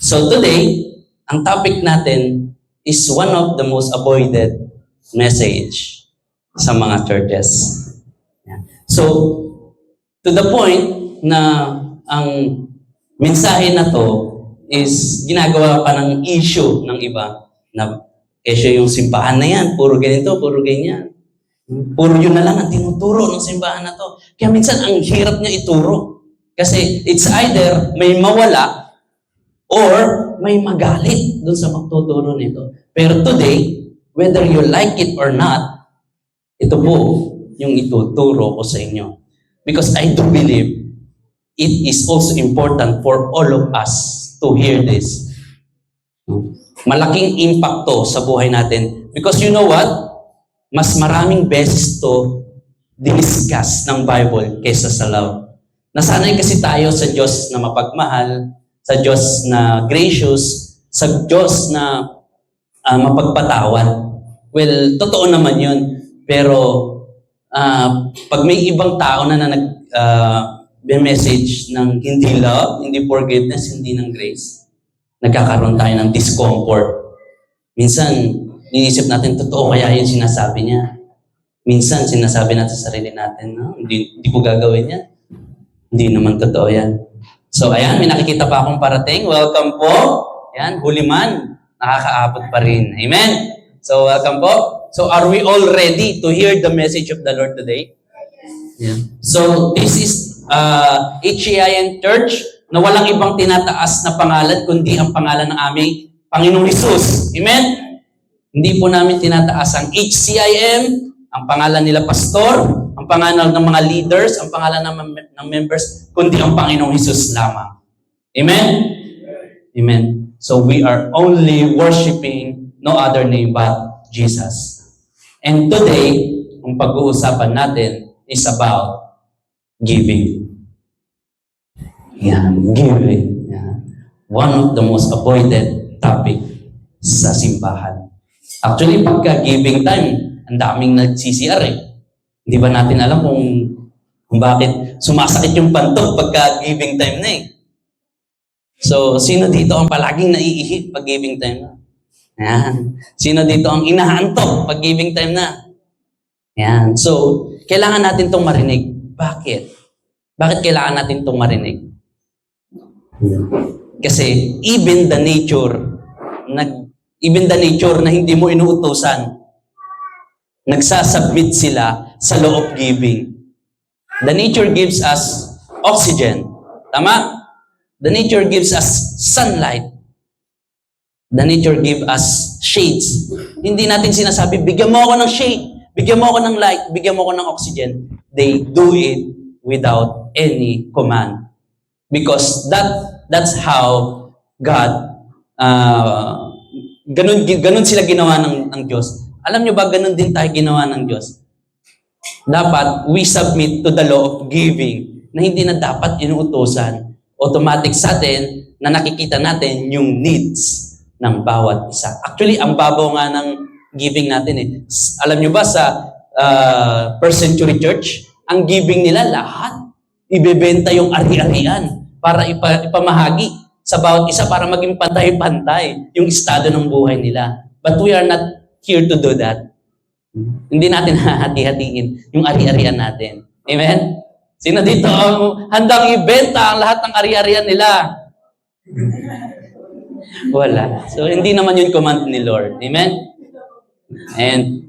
So today, ang topic natin is one of the most avoided message sa mga churches. So, to the point na ang mensahe na to is ginagawa pa ng issue ng iba. Na issue yung simbahan na yan, puro ganito, puro ganyan. Puro yun na lang ang tinuturo ng simbahan na to. Kaya minsan ang hirap niya ituro. Kasi it's either may mawala or may magalit dun sa magtuturo nito. Pero today, whether you like it or not, ito po yung ituturo ko sa inyo. Because I do believe it is also important for all of us to hear this. Malaking impact to sa buhay natin. Because you know what? Mas maraming beses to diniscuss ng Bible kaysa sa love. Nasanay kasi tayo sa Diyos na mapagmahal, sa Diyos na gracious, sa Diyos na mapagpatawad. Well, totoo naman yun. Pero pag may ibang tao na nag-message ng hindi love, hindi forgiveness, hindi ng grace, nagkakaroon tayo ng discomfort. Minsan, iniisip natin, totoo kaya yung sinasabi niya. Minsan, sinasabi natin sa sarili natin, no? Hindi ko gagawin yan. Hindi naman totoo yan. So, ayan, may nakikita pa akong parating. Welcome po. Ayan, huliman. Nakakaabot pa rin. Amen? So, welcome po. So, are we all ready to hear the message of the Lord today? Yeah. So, this is HCIN Church na walang ibang tinataas na pangalan kundi ang pangalan ng aming Panginoong Hesus. Amen? Hindi po namin tinataas ang HCIM, ang pangalan nila pastor, ang pangalan ng mga leaders, ang pangalan ng members, kundi ang Panginoong Hesus lamang. Amen? Amen. So we are only worshiping no other name but Jesus. And today, ang pag-uusapan natin is about giving. Yan, giving. Yan. One of the most avoided topic sa simbahan. Actually, pagka giving time, ang daming nag-CCR eh. Hindi ba natin alam kung bakit sumasakit yung pantok pagka giving time na eh. So, sino dito ang palaging naiihi pag giving time na? Yan. Sino dito ang inaantok pag giving time na? Yan. So, kailangan natin itong marinig. Bakit? Bakit kailangan natin itong marinig? Kasi even the nature na hindi mo inuutosan, nagsasubmit sila sa law of giving. The nature gives us oxygen. Tama? The nature gives us sunlight. The nature gives us shades. Hindi natin sinasabi, bigyan mo ako ng shade, bigyan mo ako ng light, bigyan mo ako ng oxygen. They do it without any command. Because that's how God, ganun sila ginawa ng Diyos. Alam nyo ba, ganun din tayo ginawa ng Diyos? Dapat, we submit to the law of giving na hindi na dapat inuutosan. Automatic sa atin na nakikita natin yung needs ng bawat isa. Actually, ang babaw nga ng giving natin eh. Alam nyo ba sa first century church, ang giving nila lahat, ibebenta yung ari-arian para ipamahagi sa bawat isa para maging pantay-pantay yung estado ng buhay nila. But we are not here to do that. Hindi natin hahati-hatiin yung ari-arian natin. Amen? Sino dito ang handang ibenta ang lahat ng ari-arian nila? Wala. So, hindi naman yun command ni Lord. Amen? And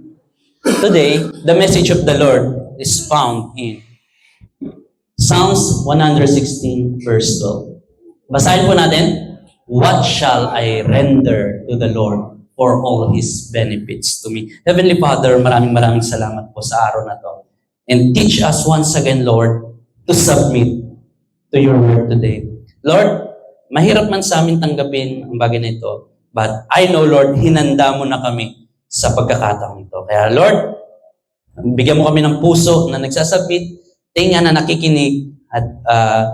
today, the message of the Lord is found in Psalms 116 verse 12. Basahin po natin, what shall I render to the Lord for all His benefits to me? Heavenly Father, maraming salamat po sa araw na to. And teach us once again, Lord, to submit to your word today. Lord, mahirap man sa amin tanggapin ang bagay na ito, but I know, Lord, hinanda mo na kami sa pagkakataong ito. Kaya, Lord, bigyan mo kami ng puso na nagsasubmit, tinga na nakikinig, at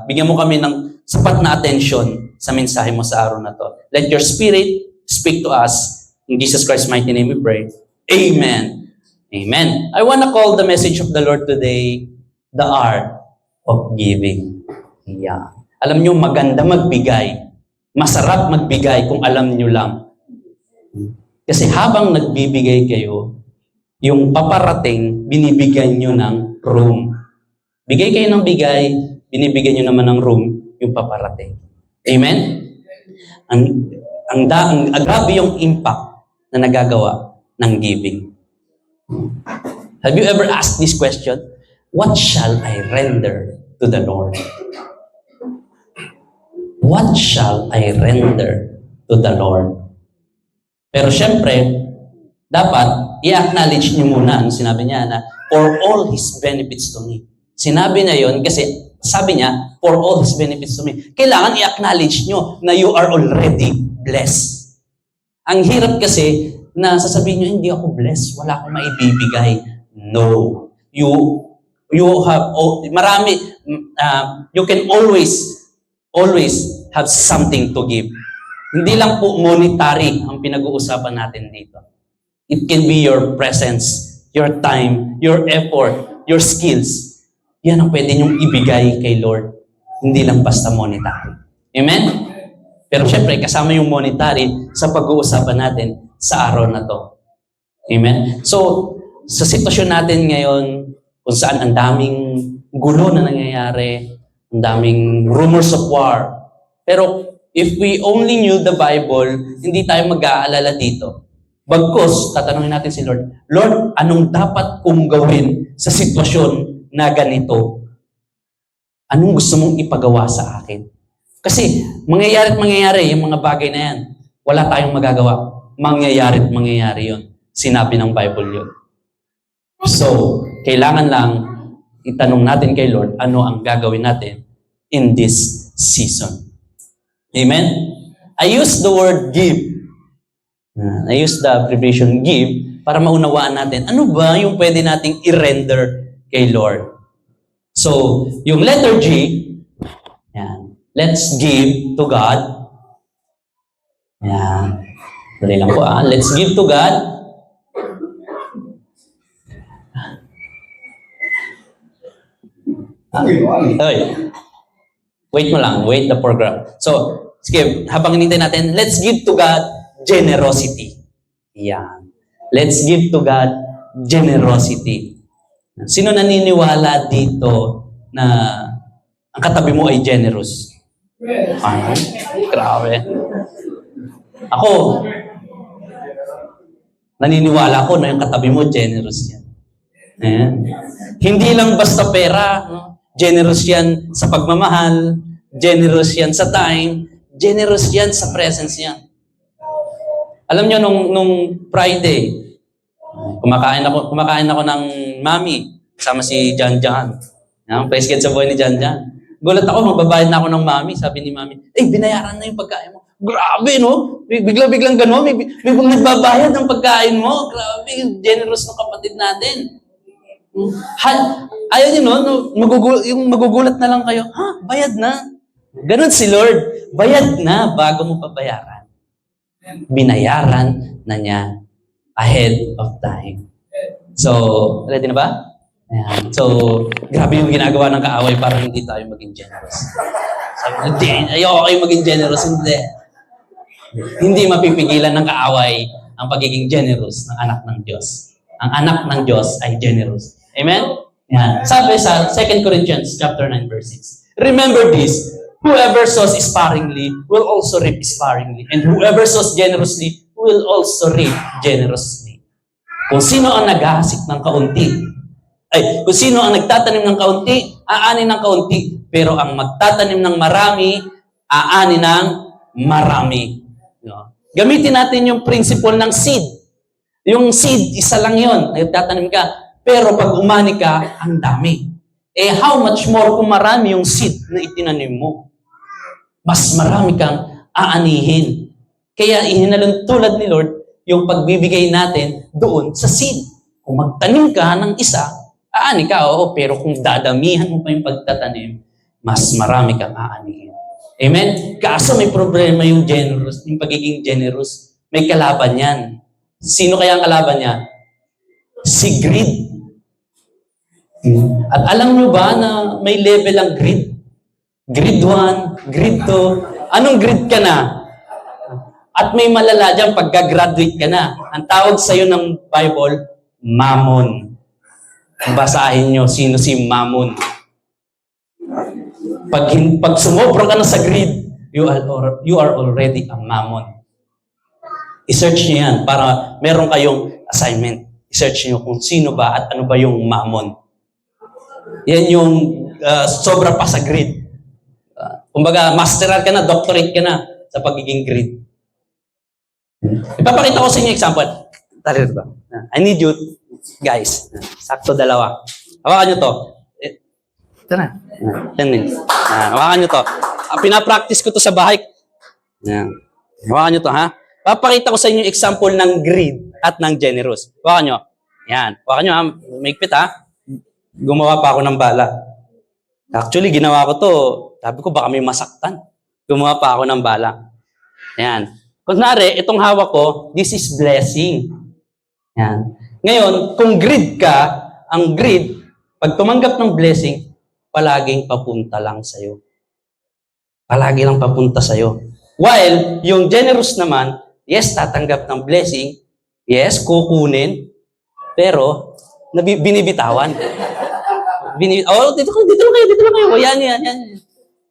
bigyan mo kami ng sapat na attention sa mensahe mo sa araw na to. Let your Spirit speak to us. In Jesus Christ's mighty name we pray. Amen. Amen. I want to call the message of the Lord today, the art of giving. Yeah. Alam nyo, maganda magbigay. Masarap magbigay kung alam nyo lang. Kasi habang nagbibigay kayo, yung paparating, binibigyan nyo ng room. Bigay kayo ng bigay, binibigyan nyo naman ng room, yung paparating. Amen? Ang grabe yung impact na nagagawa ng giving. Have you ever asked this question? What shall I render to the Lord? What shall I render to the Lord? Pero syempre, dapat i-acknowledge niyo muna, sinabi niya na, for all His benefits to me. Sinabi niya yon kasi sabi niya, for all His benefits to me. Kailangan i-acknowledge niyo na you are already blessed. Ang hirap kasi na sasabihin niyo, hindi ako blessed, wala akong maibibigay. No. You have, marami, you can always have something to give. Hindi lang po monetary ang pinag-uusapan natin dito. It can be your presence, your time, your effort, your skills. Yan ang pwede niyong ibigay kay Lord. Hindi lang basta monetary. Amen? Pero syempre, kasama yung monetary sa pag-uusapan natin sa araw na to. Amen? So, sa sitwasyon natin ngayon, kung saan ang daming gulo na nangyayari, ang daming rumors of war. Pero if we only knew the Bible, hindi tayo mag-aalala dito. Bagkus, tatanungin natin si Lord, Lord, anong dapat kong gawin sa sitwasyon na ganito? Anong gusto mong ipagawa sa akin? Kasi mangyayari yung mga bagay na yan. Wala tayong magagawa. Mangyayari yun. Sinabi ng Bible yun. So, kailangan lang itanong natin kay Lord, ano ang gagawin natin in this season. Amen? I use the word give. I use the abbreviation give para maunawaan natin, ano ba yung pwede nating i-render kay Lord? So, yung letter G, yan. Let's give to God. Yan. Dali lang po Let's give to God. Oy. Wait mo lang. Wait the program. So, sige, habang hinintay natin, let's give to God generosity. Yan. Let's give to God generosity. Sino naniniwala dito na ang katabi mo ay generous? Ano? Grabe. Ako, naniniwala ko na yung katabi mo generous yan. Hindi lang basta pera, no? Generous yan sa pagmamahal, generous yan sa time, generous yan sa presence yan. Alam nyo, nung Friday, kumakain ako ng mami, kasama si Jan Jan. Praise God sa buhay ni Jan Jan. Gulat ako, magbabayad na ako ng mami. Sabi ni mami, binayaran na yung pagkain mo. Grabe, no? Bigla-biglang gano'n, may nagbabayad ng pagkain mo. Grabe, generous ng kapatid natin. Ayaw niyo, no? Magugulat na lang kayo, bayad na. Ganun si Lord. Bayad na bago mo pabayaran. Binayaran na niya ahead of time. So, ready na ba? Ayan. So, grabe yung ginagawa ng kaaway para hindi tayo maging generous. Sabi, ayoko kayo maging generous. Hindi mapipigilan ng kaaway ang pagiging generous ng anak ng Diyos. Ang anak ng Diyos ay generous. Amen? Yan. Sabi sa 2 Corinthians chapter 9, verse 6. Remember this, whoever sows sparingly will also reap sparingly. And whoever sows generously will also reap generously. Kung sino ang naghahasik ng kaunti, kung sino ang nagtatanim ng kaunti, aani ng kaunti. Pero ang magtatanim ng marami, aani ng marami. No? Gamitin natin yung principle ng seed. Yung seed, isa lang yun. Nagtatanim ka. Pero pag umani ka, ang dami. How much more kung marami yung seed na itinanim mo? Mas marami kang aanihin. Kaya ihinalon tulad ni Lord yung pagbibigay natin doon sa seed. Kung magtanim ka ng isa, aani ka, pero kung dadamihan mo pa yung pagtatanim, mas marami kang aanihin. Amen? Kaso may problema yung generous, yung pagiging generous. May kalaban yan. Sino kaya ang kalaban niya? Si greed. At alam nyo ba na may level ang greed? Greed 1, greed 2, Anong grade ka na? At may malala dyan, pagka-graduate ka na. Ang tawag sa'yo ng Bible, Mammon. Basahin nyo, sino si Mammon. Pag sumobra ka na sa grade, you are already a Mammon. I-search nyo yan para meron kayong assignment. I-search nyo kung sino ba at ano ba yung Mammon. Yan yung sobra pa sa grade. Kumbaga, masteral ka na, doctorate ka na sa pagiging grade. Ipapakita ko sa inyo example. Tari ba? I need you, guys. Sakto dalawa. Hawakan nyo to. Ito na. 10 minutes. Hawakan nyo to. Pinapractice ko to sa bahay. Hawakan nyo to, ha? Papakita ko sa inyo example ng greed at ng generous. Hawakan nyo. Yan. Hawakan nyo, ha? Maigpit, ha? Gumawa pa ako ng bala. Actually, ginawa ko to. Sabi ko, baka may masaktan. Gumawa pa ako ng bala. Yan. Kunwari, itong hawak ko, this is blessing. Yan. Ngayon, kung greed ka, ang greed, pag tumanggap ng blessing, palaging papunta lang sa'yo. Palagi lang papunta sa'yo. While, yung generous naman, yes, tatanggap ng blessing, yes, kukunin, pero, binibitawan. Dito lang kayo. Yan.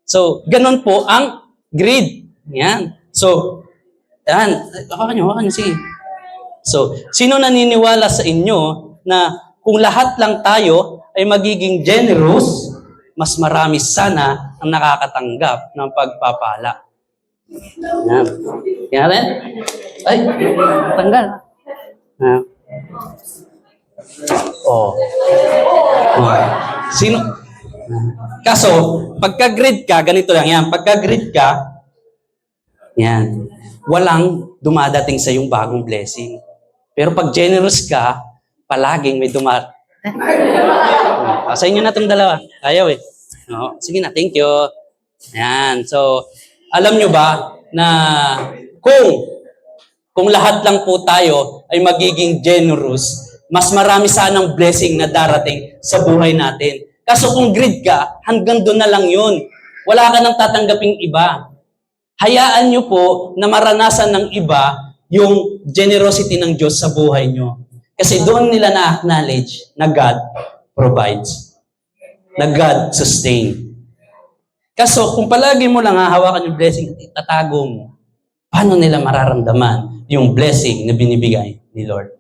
So, ganun po ang greed. Yan. So, yan. Hawakan nyo, sige. So, sino naniniwala sa inyo na kung lahat lang tayo ay magiging generous, mas marami sana ang nakakatanggap ng pagpapala. Yan. Yan rin? Ay, tanggal. Yan. Oh. Sino? Kaso, pagka-grade ka, ganito lang yan. Pagka-grade ka, yan, walang dumadating sa yung bagong blessing. Pero pag generous ka, palaging may sa inyo na itong dalawa. Ayaw eh. No, sige na, thank you. Yan. So, alam nyo ba na kung lahat lang po tayo ay magiging generous, mas marami sanang blessing na darating sa buhay natin. Kaso kung greed ka, hanggang doon na lang yun. Wala ka nang tatanggaping iba. Hayaan nyo po na maranasan ng iba yung generosity ng Diyos sa buhay nyo. Kasi doon nila na-acknowledge na God provides. Na God sustain. Kaso kung palagi mo lang hahawakan yung blessing at itatago mo, paano nila mararamdaman yung blessing na binibigay ni Lord?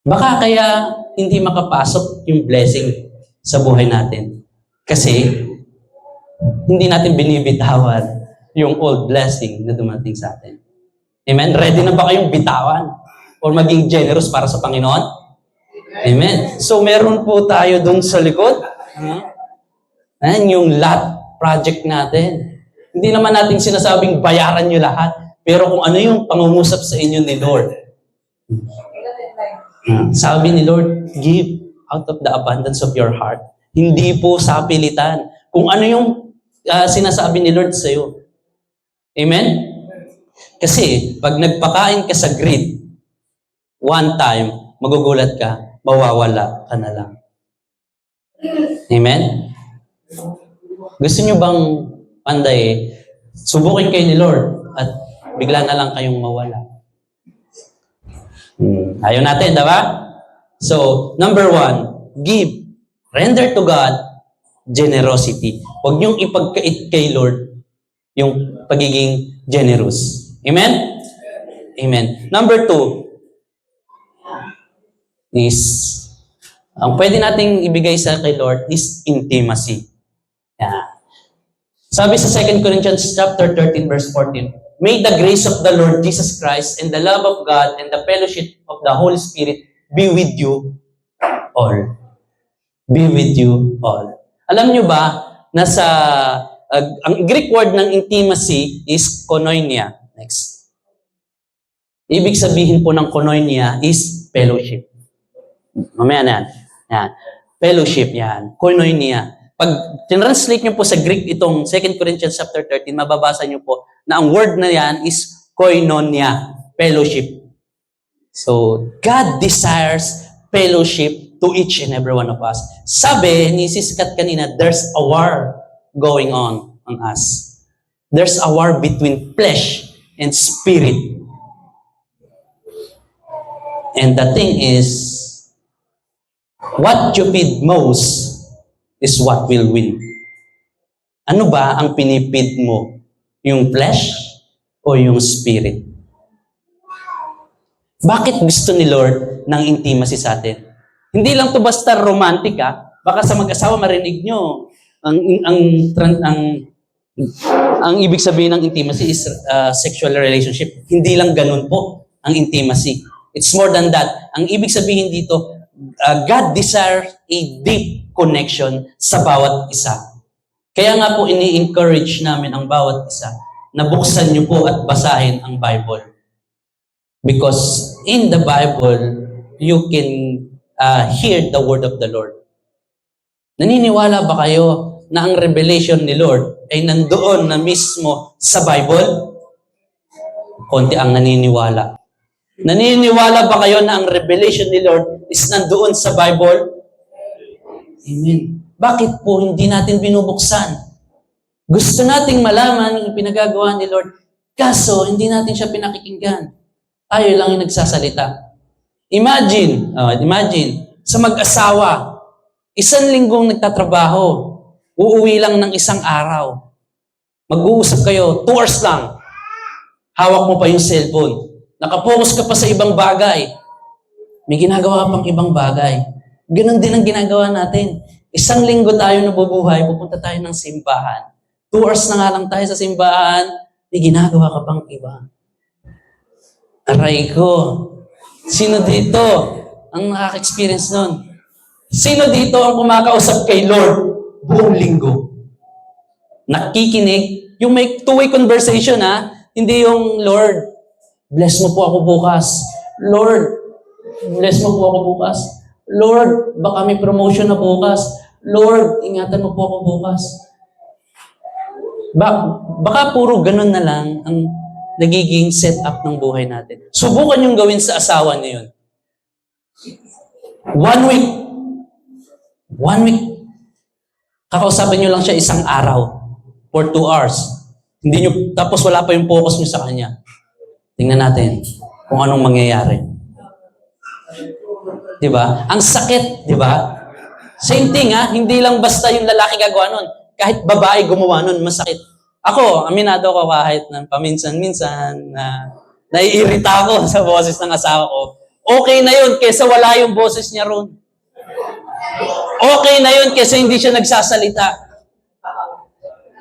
Baka kaya hindi makapasok yung blessing sa buhay natin. Kasi hindi natin binibitawan yung old blessing na dumating sa atin. Amen? Ready na ba kayong bitawan? Or maging generous para sa Panginoon? Amen? So meron po tayo dun sa likod. Ayan, yung lot project natin. Hindi naman natin sinasabing bayaran nyo lahat. Pero kung ano yung pangungusap sa inyo ni Lord. Sabi ni Lord, give out of the abundance of your heart. Hindi po sa pilitan. Kung ano yung sinasabi ni Lord sa iyo. Amen? Kasi, pag nagpakain ka sa greed, one time, magugulat ka, mawawala ka na lang. Amen? Gusto nyo bang panday, subukin kayo ni Lord at bigla na lang kayong mawala? Ayaw natin, diba? So, number 1, give. Render to God generosity. Huwag niyong ipagkait kay Lord yung pagiging generous. Amen? Amen. Number 2 is, ang pwede nating ibigay sa kay Lord is intimacy. Yeah. Sabi sa 2 Corinthians chapter 13, verse 14, may the grace of the Lord Jesus Christ and the love of God and the fellowship of the Holy Spirit be with you all. Be with you all. Alam nyo ba na ang Greek word ng intimacy is koinonia. Next. Ibig sabihin po ng koinonia is fellowship. Mamaya na yan. Yan. Fellowship yan. Koinonia. Pag translate nyo po sa Greek itong 2 Corinthians chapter 13, mababasa nyo po na ang word na yan is koinonia, fellowship. So, God desires fellowship to each and every one of us. Sabi ni Sis Kat kanina, there's a war going on us. there's a war between flesh and spirit. And the thing is, what you feed most is what will win. Ano ba ang pinipid mo? Yung flesh o yung spirit? Bakit gusto ni Lord ng intimacy sa atin? Hindi lang to basta romantic Baka sa mag-asawa marinig nyo ang ibig sabihin ng intimacy is sexual relationship. Hindi lang ganun po ang intimacy. It's more than that. Ang ibig sabihin dito, God desires a deep connection sa bawat isa. Kaya nga po ini-encourage namin ang bawat isa na buksan niyo po at basahin ang Bible. Because in the Bible, you can hear the word of the Lord. Naniniwala ba kayo na ang revelation ni Lord ay nandoon na mismo sa Bible? Konti ang naniniwala. Naniniwala ba kayo na ang revelation ni Lord is nandoon sa Bible? Amen. Bakit po hindi natin binubuksan? Gusto nating malaman yung pinagagawa ni Lord, kaso hindi natin siya pinakikinggan. Tayo lang yung nagsasalita. Imagine, sa mag-asawa, 1 linggong nagtatrabaho, uuwi lang ng 1 araw. Mag-uusap kayo, 2 hours lang. Hawak mo pa yung cellphone. Nakapokus ka pa sa ibang bagay. May ginagawa ka pang ibang bagay. Ganon din ang ginagawa natin. 1 linggo tayo nabubuhay, pupunta tayo ng simbahan. 2 hours na nga lang tayo sa simbahan, may ginagawa ka pang iba. Aray ko. Sino dito ang nakaka-experience nun? Sino dito ang kumakausap kay Lord buong linggo? Nakikinig. Yung may two-way conversation Hindi yung, Lord, bless mo po ako bukas. Lord, bless mo po ako bukas. Lord, baka may promotion na bukas. Lord, ingatan mo po ako bukas. Baka puro ganun na lang ang nagiging setup ng buhay natin. Subukan yung gawin sa asawa niyo yun. 1 week. 1 week. Kakausapin niyo lang siya 1 araw for 2 hours. Hindi niyo, tapos wala pa yung focus niyo sa kanya. Tingnan natin kung anong mangyayari. Diba? Ang sakit, diba? Same thing hindi lang basta yung lalaki gagawa nun. Kahit babae gumawa nun, masakit. Ako, aminado ko kahit paminsan-minsan na naiirita ako sa boses ng asawa ko. Okay na yun kesa wala yung boses niya ron. Okay na yun kesa hindi siya nagsasalita.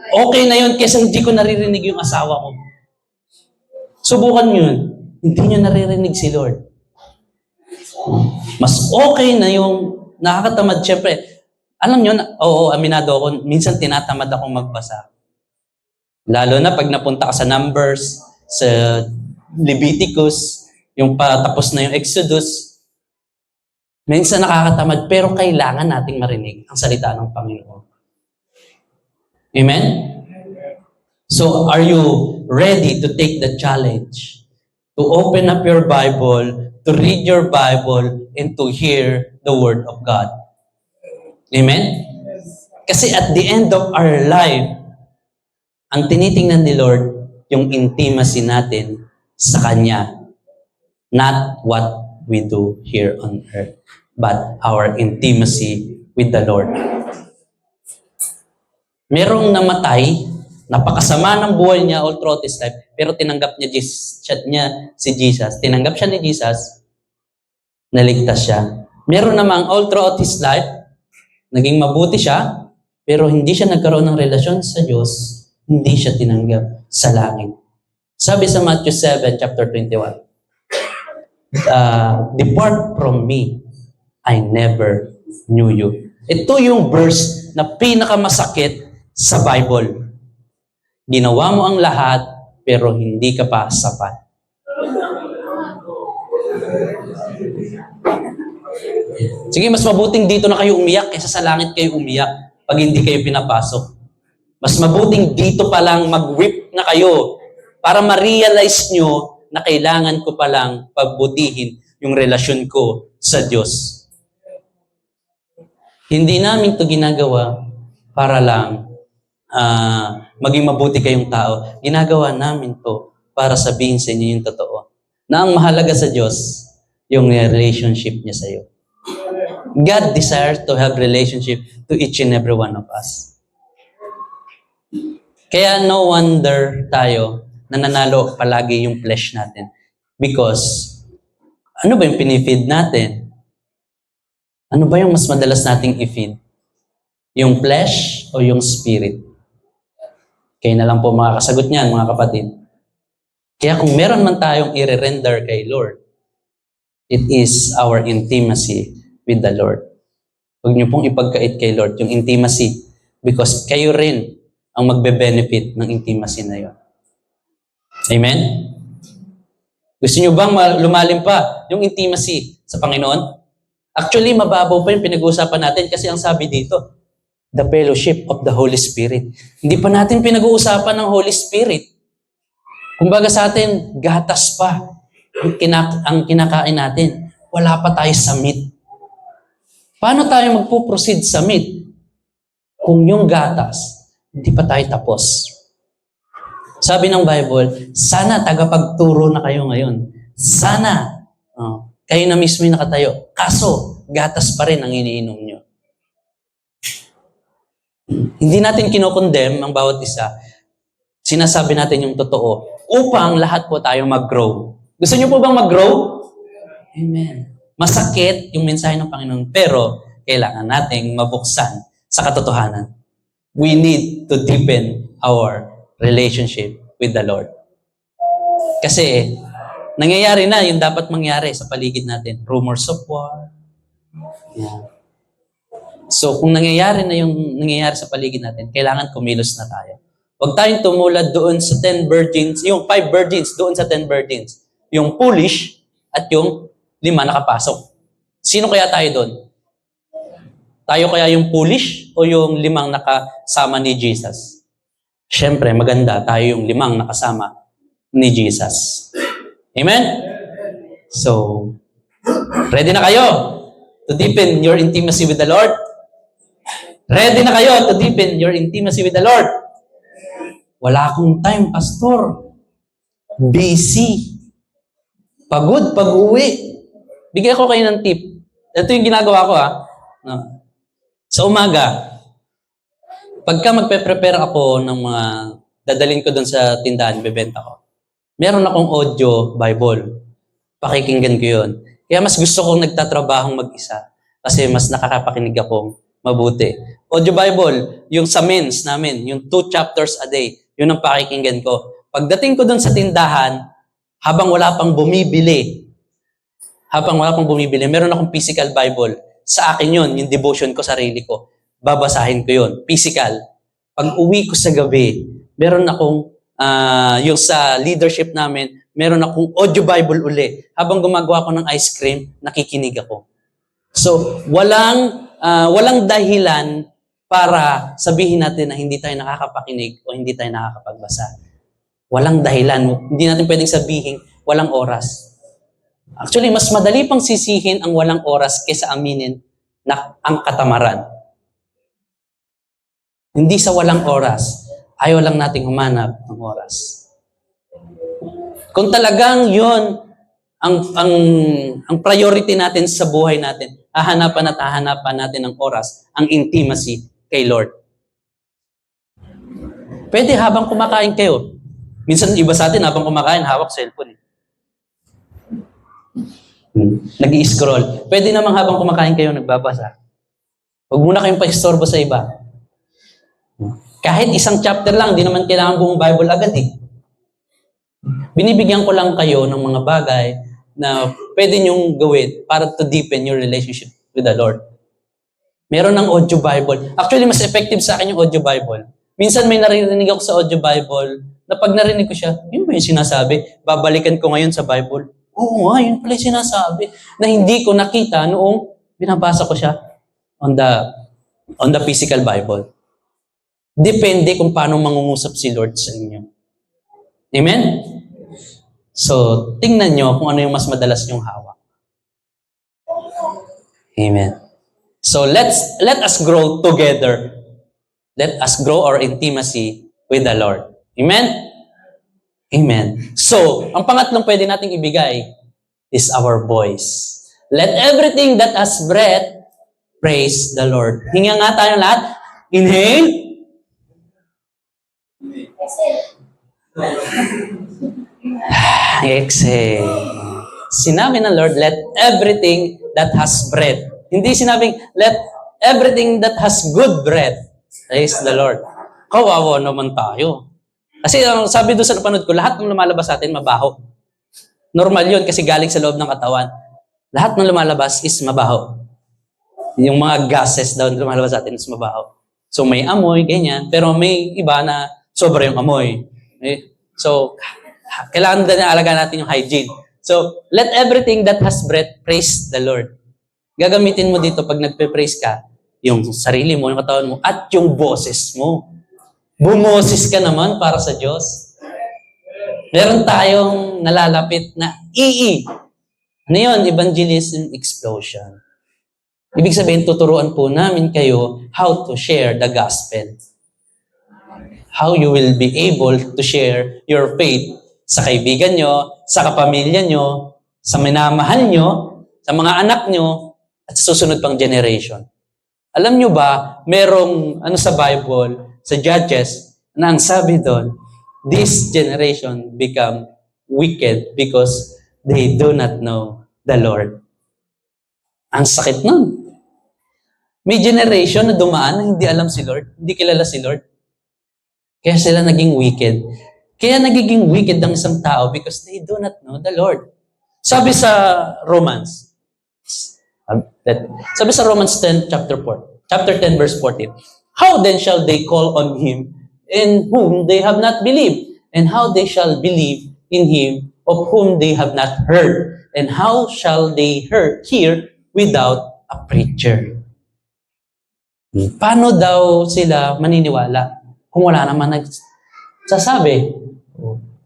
Okay na yun kesa hindi ko naririnig yung asawa ko. Subukan nyo yun. Hindi nyo naririnig si Lord. Mas okay na yung nakakatamad. Siyempre, alam nyo, aminado ako, minsan tinatamad akong magbasa. Lalo na pag napunta ka sa Numbers, sa Leviticus, yung patapos na yung Exodus. Minsan nakakatamad, pero kailangan nating marinig ang salita ng Panginoon. Amen? So, are you ready to take the challenge? To open up your Bible, to read your Bible, and to hear the Word of God? Amen? Kasi at the end of our life, ang tinitingnan ni Lord, yung intimacy natin sa Kanya. Not what we do here on earth, but our intimacy with the Lord. Merong namatay, napakasama ng buhay niya all throughout his life, pero tinanggap niya si Jesus. Tinanggap siya ni Jesus, naligtas siya. Meron namang all throughout his life, naging mabuti siya, pero hindi siya nagkaroon ng relasyon sa Diyos, hindi siya tinanggap sa langit. Sabi sa Matthew 7, chapter 21, depart from me, I never knew you. Ito yung verse na pinakamasakit sa Bible. Ginawa mo ang lahat, pero hindi ka pa sapat. Sige, mas mabuting dito na kayo umiyak kaysa sa langit kayo umiyak pag hindi kayo pinapasok. Mas mabuting dito pa lang mag-weep na kayo para ma-realize nyo na kailangan ko palang pagbutihin yung relasyon ko sa Diyos. Hindi namin to ginagawa para lang maging mabuti kayong tao. Ginagawa namin to para sabihin sa inyo yung totoo. Na ang mahalaga sa Diyos, yung relationship niya sa iyo. God desires to have relationship to each and every one of us. Kaya no wonder tayo na nanalo palagi yung flesh natin. Because, ano ba yung pinifeed natin? Ano ba yung mas madalas nating i-feed? Yung flesh o yung spirit? Kaya na lang po makakasagot niyan, mga kapatid. Kaya kung meron man tayong i-render kay Lord, it is our intimacy with the Lord. Huwag niyo pong ipagkait kay Lord yung intimacy because kayo rin ang magbe-benefit ng intimacy na yun. Amen? Gusto niyo bang lumalim pa yung intimacy sa Panginoon? Actually, mababaw pa yung pinag-uusapan natin kasi ang sabi dito, the fellowship of the Holy Spirit. Hindi pa natin pinag-uusapan ng Holy Spirit. Kumbaga sa atin, gatas pa ang kinakain natin. Wala pa tayo sa meat. Paano tayo magpo-proceed sa meat? Kung yung gatas, hindi pa tayo tapos. Sabi ng Bible, sana tagapagturo na kayo ngayon. Sana kayo na mismo yung nakatayo. Kaso, gatas pa rin ang iniinom nyo. Hindi natin kinokondem ang bawat isa. Sinasabi natin yung totoo upang lahat po tayo mag-grow. Gusto niyo po bang mag-grow? Amen. Masakit yung mensahe ng Panginoon, pero kailangan nating mabuksan sa katotohanan. We need to deepen our relationship with the Lord. Kasi, nangyayari na yung dapat mangyari sa paligid natin. Rumors of war. Yeah. So, kung nangyayari na yung nangyayari sa paligid natin, kailangan kumilos na tayo. Huwag tayong tumulad doon sa 10 virgins, yung 5 virgins doon sa 10 virgins. Yung foolish at yung 5 nakapasok. Sino kaya tayo doon? Tayo kaya yung foolish o yung 5 nakasama ni Jesus? Siyempre, maganda. Tayo yung 5 nakasama ni Jesus. Amen? So, ready na kayo to deepen your intimacy with the Lord? Ready na kayo to deepen your intimacy with the Lord? Wala akong time, Pastor. Busy. Pagod pag-uwi. Bigyan ko kayo ng tip. Ito yung ginagawa ko, No. Sa umaga, pagka magpe-prepare ako ng mga dadalhin ko doon sa tindahan, bebenta ko, meron akong audio Bible. Pakikinggan ko yun. Kaya mas gusto kong nagtatrabahong mag-isa kasi mas nakakapakinig akong mabuti. Audio Bible, yung sa men's namin, yung 2 chapters a day, yun ang pakikinggan ko. Pagdating ko doon sa tindahan, habang wala pang bumibili, meron akong physical Bible. Sa akin yun, yung devotion ko, sarili ko. Babasahin ko yun, physical. Pag uwi ko sa gabi, meron akong, yung sa leadership namin, meron akong audio Bible uli. Habang gumagawa ko ng ice cream, nakikinig ako. So, walang dahilan para sabihin natin na hindi tayo nakakapakinig o hindi tayo nakakapagbasa. Walang dahilan. Hindi natin pwedeng sabihin, walang oras. Actually, mas madali pang sisihin ang walang oras kaysa aminin na ang katamaran. Hindi sa walang oras, ayaw lang nating humanap ng oras. Kung talagang yun ang priority natin sa buhay natin, hahanapan natin ng oras, ang intimacy kay Lord. Pwede habang kumakain kayo. Minsan iba sa atin habang kumakain, hawak cellphone. Nag-i-scroll. Pwede namang habang kumakain kayo, nagbabasa. Huwag muna kayong pa-istorbo sa iba. Kahit isang chapter lang, di naman kailangan buong Bible agad Binibigyan ko lang kayo ng mga bagay na pwede nyong gawin para to deepen your relationship with the Lord. Meron ng audio Bible. Actually, mas effective sa akin yung audio Bible. Minsan may narinig ako sa audio Bible na pag narinig ko siya, yun ba yung sinasabi? Babalikan ko ngayon sa Bible. Oo nga, yun pala yung sinasabi. Na hindi ko nakita noong binabasa ko siya on the physical Bible. Depende kung paano mangungusap si Lord sa inyo. Amen? So, tingnan nyo kung ano yung mas madalas nyong hawak. Amen. So, let us grow together Let us grow our intimacy with the Lord. Amen? Amen. So, ang pangatlong pwede nating ibigay is our voice. Let everything that has breath praise the Lord. Hinga nga tayo lahat. Inhale. Exhale. Sinabi ng Lord, let everything that has breath. Hindi sinabing, let everything that has good breath praise the Lord. Kawawa naman tayo. Kasi ang sabi doon sa napanood ko, lahat ng lumalabas sa atin mabaho. Normal yun kasi galing sa loob ng katawan. Lahat ng lumalabas is mabaho. Yung mga gases daw na lumalabas sa atin is mabaho. So may amoy, ganyan. Pero may iba na sobra yung amoy. Okay? So, kailangan din na alagaan natin yung hygiene. So, let everything that has breath praise the Lord. Gagamitin mo dito pag nagpe-praise ka, yung sarili mo, yung katawan mo, at yung boses mo. Bumoses ka naman para sa Diyos. Meron tayong nalalapit na Ano yun? Evangelism explosion. Ibig sabihin, tuturuan po namin kayo how to share the gospel. How you will be able to share your faith sa kaibigan nyo, sa kapamilya nyo, sa minamahal nyo, sa mga anak nyo, at sa susunod pang generation. Alam nyo ba, merong sa Bible, sa Judges, na ang sabi doon, this generation become wicked because they do not know the Lord. Ang sakit nun. May generation na dumaan na hindi alam si Lord, hindi kilala si Lord. Kaya sila naging wicked. Kaya nagiging wicked ang isang tao because they do not know the Lord. Sabi sa Romans 10, chapter 10, verse 14. How then shall they call on Him in whom they have not believed? And how they shall believe in Him of whom they have not heard? And how shall they hear without a preacher? Paano daw sila maniniwala kung wala naman nagsasabi?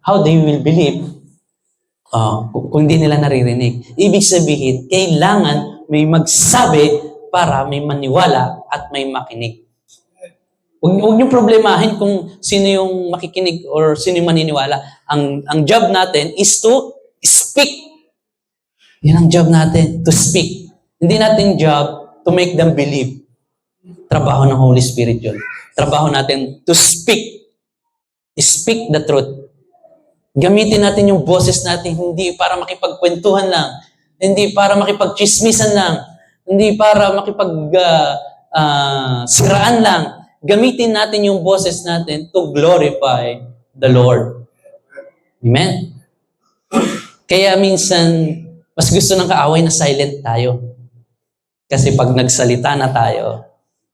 How they will believe kung hindi nila naririnig? Ibig sabihin, kailangan may magsabi para may maniwala at may makinig. Huwag niyong problemahin kung sino yung makikinig or sino yung maniniwala. Ang job natin is to speak. Yan ang job natin, to speak. Hindi natin job to make them believe. Trabaho ng Holy Spirit yun. Trabaho natin to speak. Speak the truth. Gamitin natin yung boses natin hindi para makipagkwentuhan lang, hindi para makipagchismisan lang, hindi para siraan lang. Gamitin natin yung boses natin to glorify the Lord. Amen? Kaya minsan, mas gusto ng kaaway na silent tayo. Kasi pag nagsalita na tayo,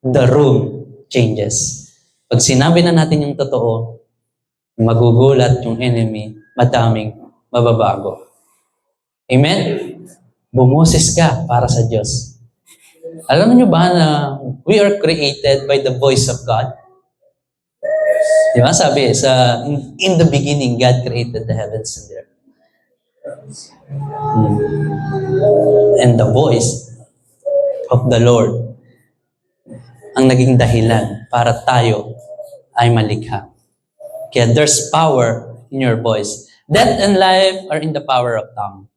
the room changes. Pag sinabi na natin yung totoo, magugulat yung enemy, madaming mababago. Amen? Bumoses ka para sa Diyos. Alam niyo ba na we are created by the voice of God? Di ba? Sabi, in the beginning, God created the heavens and the earth. And the voice of the Lord ang naging dahilan para tayo ay malikha. Kaya there's power in your voice. Death and life are in the power of tongue.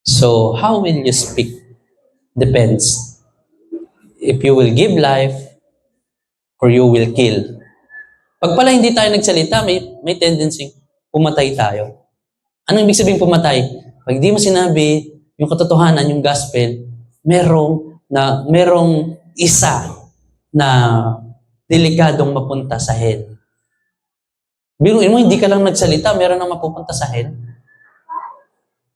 So, how will you speak? Depends. If you will give life or you will kill. Pag pala hindi tayo nagsalita, may tendency pumatay tayo. Anong ibig sabihin pumatay? Pag di mo sinabi yung katotohanan, yung gospel, merong isa na delikadong mapunta sa hell. Biruin mo, hindi ka lang nagsalita, meron nang mapupunta sa hell.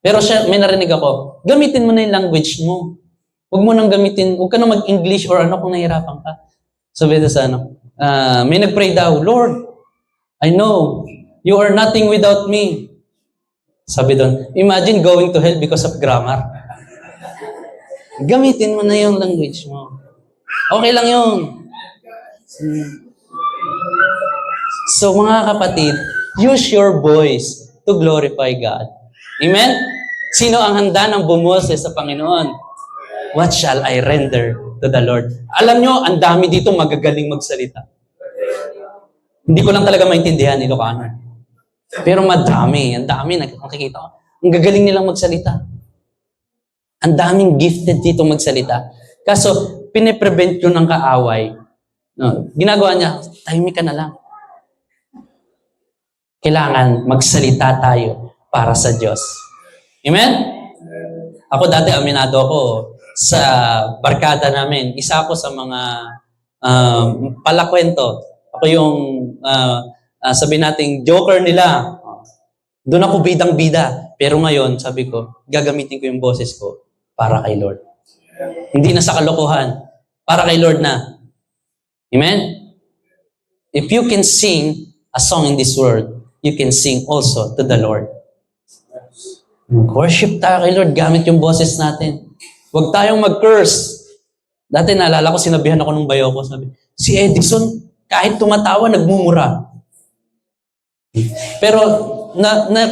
Pero may narinig ako, gamitin mo na yung language mo. Huwag ka nang mag-English or kung nahihirapan ka. Sabi sa may nag-pray daw, Lord, I know, you are nothing without me. Sabi doon, imagine going to hell because of grammar. Gamitin mo na yung language mo. Okay lang yun. So mga kapatid, use your voice to glorify God. Amen? Sino ang handa ng bumoses sa Panginoon? What shall I render to the Lord. Alam nyo, ang dami dito magagaling magsalita. Hindi ko lang talaga maintindihan Ilocano. Pero madami, ang dami, nakikita ko. Ang gagaling nilang magsalita. Ang daming gifted dito magsalita. Kaso, piniprevent yun ng kaaway. No, ginagawa niya, tahimik ka na lang. Kailangan magsalita tayo para sa Diyos. Amen? Ako dati, aminado ako, sa barkada namin, isa ako sa mga palakwento. Ako yung, sabi nating, joker nila. Doon ako bidang-bida. Pero ngayon, sabi ko, gagamitin ko yung boses ko para kay Lord. Hindi na sa kalokohan. Para kay Lord na. Amen? If you can sing a song in this world, you can sing also to the Lord. Worship tayo kay Lord, gamit yung boses natin. Huwag tayong mag-curse. Dati naalala ko, sinabihan ako nung bayo ko, sabi, si Edison, kahit tumatawa, nagmumura. Pero,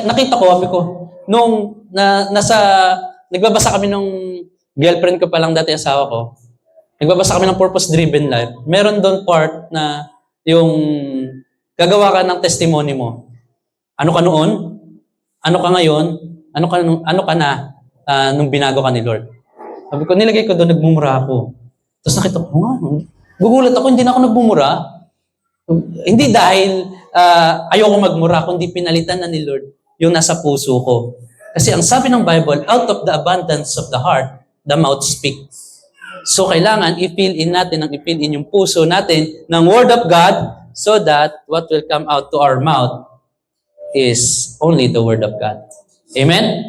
nakita ko, sabi ko, nung nagbabasa kami nung girlfriend ko pa lang dati, asawa ko, nagbabasa kami ng purpose-driven life. Meron doon part na yung gagawa ka ng testimony mo. Ano ka noon? Ano ka ngayon? Ano ka na nung binago ka ni Lord? Sabi ko, nilagay ko doon, nagmumura ako. Tapos nakita ko, gugulat ako, hindi na ako nagmumura. Hindi dahil ayoko magmura, kundi pinalitan na ni Lord yung nasa puso ko. Kasi ang sabi ng Bible, out of the abundance of the heart, the mouth speaks. So kailangan i-fill in natin, i-fill in yung puso natin ng Word of God so that what will come out to our mouth is only the Word of God. Amen?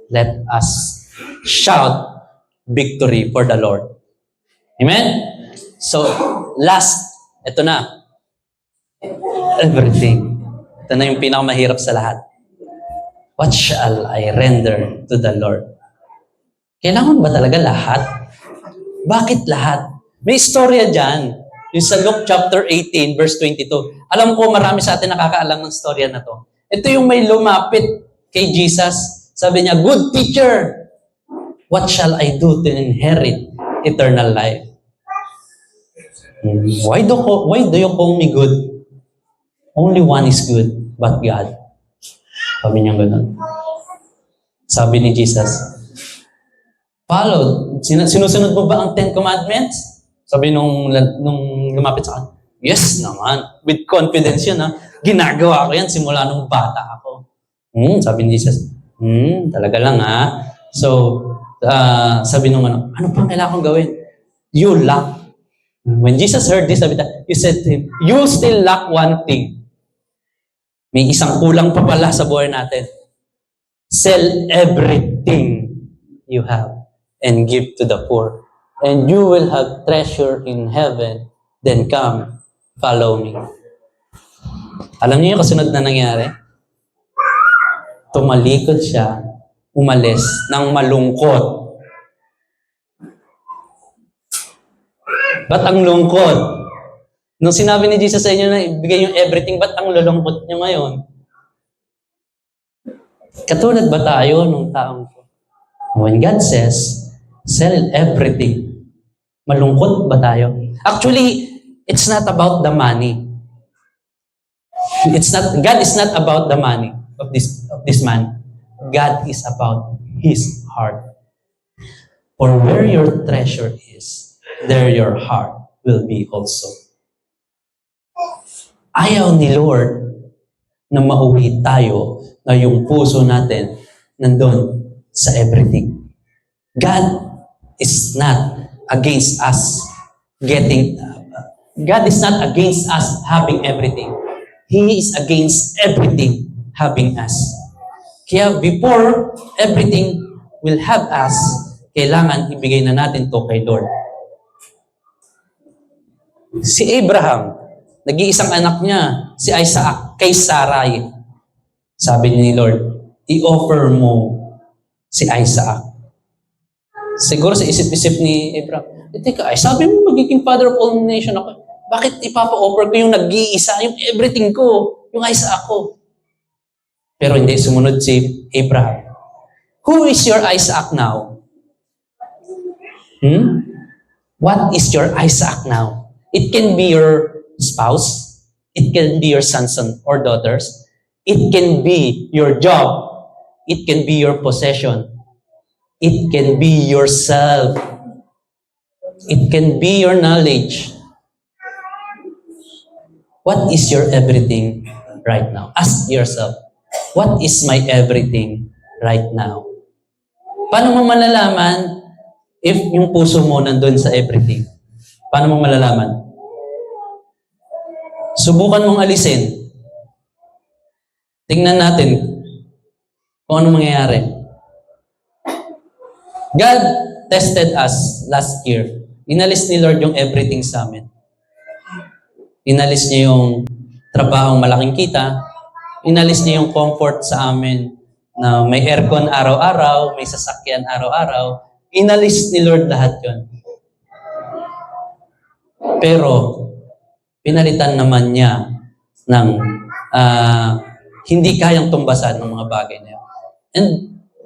Let us shout victory for the Lord. Amen? So, last, ito na. Everything. Ito na yung pinakamahirap sa lahat. What shall I render to the Lord? Kailangan ba talaga lahat? Bakit lahat? May istorya dyan. Yung sa Luke chapter 18, verse 22. Alam ko marami sa atin nakakaalam ng storya na to. Ito yung may lumapit kay Jesus. Sabi niya, good teacher, what shall I do to inherit eternal life? Why do you call me good? Only one is good, but God. Sabi niya gano'n. Sabi ni Jesus, follow. Sinusunod mo ba ang 10 Commandments? Sabi nung lumapit sa akin, yes naman. With confidence yun, ha? Ginagawa ko yan simula nung bata ako. Sabi ni Jesus, talaga lang, ha? So, sabi nung ano pang kailangan kong gawin? You lack. When Jesus heard this, sabi he said to him, you still lack one thing. May isang kulang pa pala sa buhay natin. Sell everything you have and give to the poor. And you will have treasure in heaven. Then come, follow me. Alam niyo yung kasunod na nangyari? Tumalikod siya, umalis ng malungkot. Ba't ang lungkot? Nung sinabi ni Jesus sa inyo na ibigay yung everything, ba't ang lulungkot niyo ngayon? Katulad ba tayo nung taong ko? When God says, sell everything, malungkot ba tayo? Actually, it's not about the money. God is not about the money of this man. God is about his heart. For where your treasure is, there your heart will be also. Ayaw ni Lord na mauwi tayo na yung puso natin nandun sa everything. God is not against us God is not against us having everything. He is against everything having us. Kaya before everything will have us, kailangan ibigay na natin to kay Lord. Si Abraham, nag-iisang anak niya, si Isaac, kay Sarai. Sabi ni Lord, i-offer mo si Isaac. Siguro sa isip-isip ni Abraham, teka, sabi mo magiging father of all nation ako. Bakit ipapa-offer ko yung nag-iisa, yung everything ko, yung Isaac ko? Pero hindi, sumunod si Abraham. Who is your Isaac now? What is your Isaac now? It can be your spouse. It can be your sons or daughters. It can be your job. It can be your possession. It can be yourself. It can be your knowledge. What is your everything right now? Ask yourself, what is my everything right now? Paano mo malalaman if yung puso mo nandun sa everything? Paano mo malalaman? Subukan mong alisin. Tingnan natin kung ano mangyayari. God tested us last year. Inalis ni Lord yung everything sa amin. Inalis niya yung trabahong malaking kita. Inalis niya yung comfort sa amin na may aircon araw-araw, may sasakyan araw-araw. Inalis ni Lord lahat yun. Pero, pinalitan naman niya ng hindi kayang tumbasan ng mga bagay na yun. And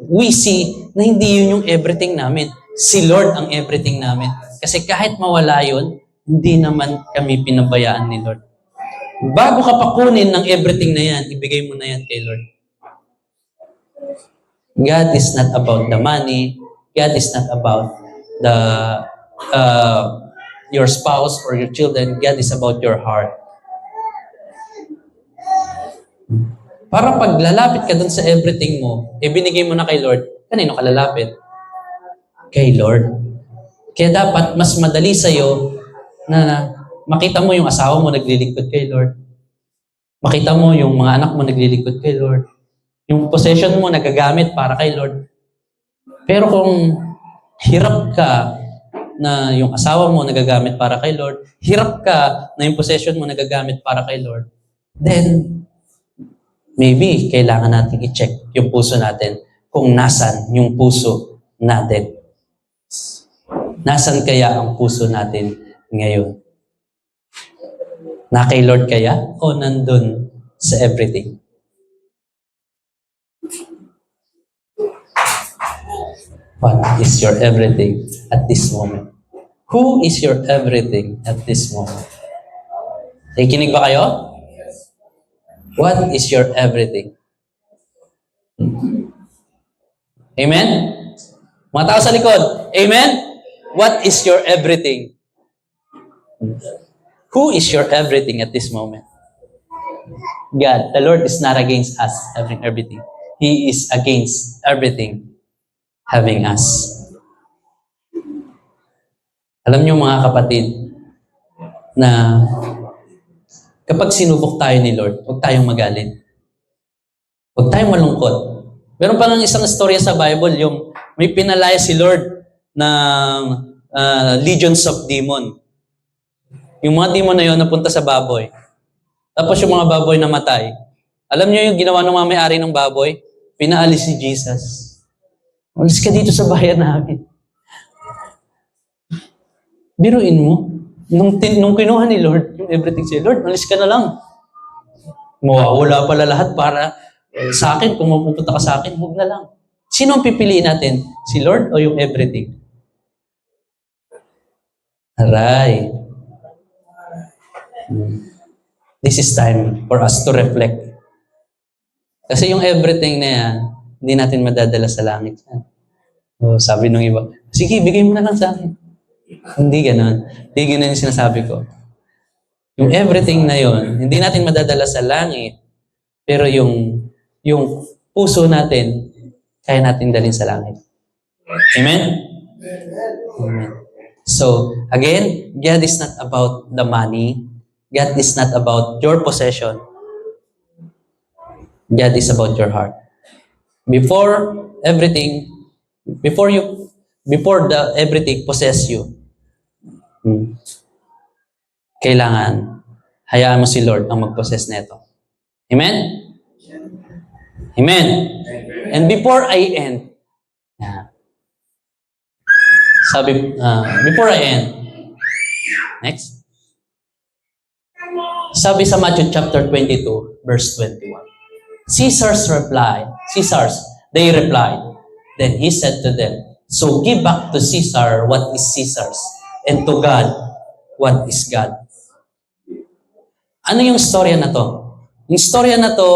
we see na hindi yun yung everything namin. Si Lord ang everything namin. Kasi kahit mawala yun, hindi naman kami pinabayaan ni Lord. Bago ka pa kunin ng everything na yan, ibigay mo na yan kay Lord. God is not about the money. God is not about the your spouse or your children. God is about your heart. Para pag lalapit ka dun sa everything mo, ibinigay mo na kay Lord, kanino ka lalapit? Kay Lord. Kaya dapat mas madali sa'yo na makita mo yung asawa mo naglilingkod kay Lord. Makita mo yung mga anak mo naglilingkod kay Lord. Yung possession mo nagagamit para kay Lord. Pero kung hirap ka na yung asawa mo nagagamit para kay Lord, hirap ka na yung possession mo nagagamit para kay Lord, then maybe kailangan natin i-check yung puso natin kung nasan yung puso natin. Nasan kaya ang puso natin ngayon? Na kay Lord kaya o nandun sa everything? What is your everything at this moment? Who is your everything at this moment? Nakikinig ba kayo? What is your everything? Amen? Mga tao sa likod, amen? What is your everything? Who is your everything at this moment? God. The Lord is not against us having everything. He is against everything having us. Alam niyo mga kapatid, na kapag sinubok tayo ni Lord, huwag tayong magalit. Huwag tayong malungkot. Meron pa ng isang storya sa Bible, yung may pinalaya si Lord ng legions of demon. Yung mga demon na yun napunta sa baboy. Tapos yung mga baboy namatay. Alam niyo yung ginawa ng mga may-ari ng baboy? Pinaalis si Jesus. Alis ka dito sa bayan namin. Biruin mo. Nung kinuha ni Lord, yung everything siya, Lord, alis ka na lang. Mawawala pala lahat para sa akin, kung mapupunta ka sa akin, huwag na lang. Sino ang pipiliin natin? Si Lord o yung everything? Aray. This is time for us to reflect. Kasi yung everything na yan, hindi natin madadala sa langit yan. O, sabi nung iba, sige, bigay mo na lang sa akin. Hindi ganon. Hindi ganon yung sinasabi ko. Yung everything na yon, hindi natin madadala sa langit, pero yung puso natin, kaya natin dalhin sa langit. Amen? Amen. So, again, God is not about the money. God is not about your possession. God is about your heart. Before everything possess you, kailangan hayaan mo si Lord ang mag-possess nito. Amen? Amen. And before I end, before I end, next. Sabi sa Matthew chapter 22, verse 21. They replied. Then he said to them, so give back to Caesar what is Caesar's, and to God, what is God. Ano yung storya na to? Yung storya na to,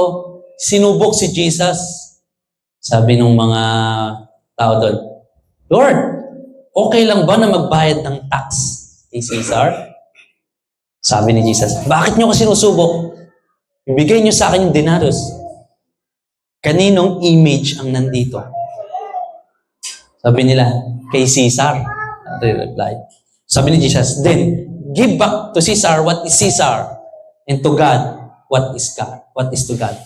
sinubok si Jesus. Sabi ng mga tao doon, Lord, okay lang ba na magbayad ng tax kay Caesar? Sabi ni Jesus, bakit niyo ko sinusubok? Ibigay niyo sa akin yung denarius. Kaninong image ang nandito? Sabi nila, kay Caesar. Reply. Sabi ni Jesus, then, give back to Caesar what is Caesar, and to God, what is God? What is to God?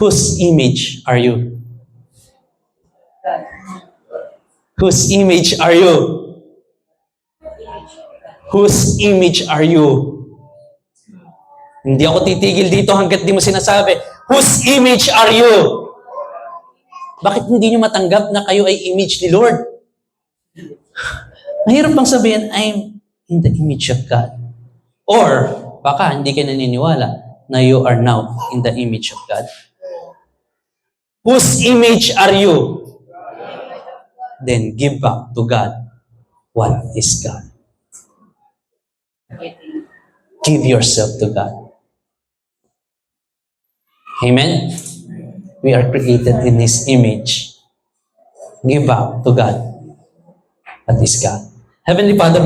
Whose image are you? Whose image are you? Whose image are you? Hindi ako titigil dito hanggat di mo sinasabi, whose image are you? Bakit hindi nyo matanggap na kayo ay image ni Lord? Mahirap bang sabihin, I'm in the image of God. Or, baka hindi ka naniniwala na you are now in the image of God. Whose image are you? Then give back to God what is God. Give yourself to God. Amen? We are created in His image. Give back to God. That is God. Heavenly Father,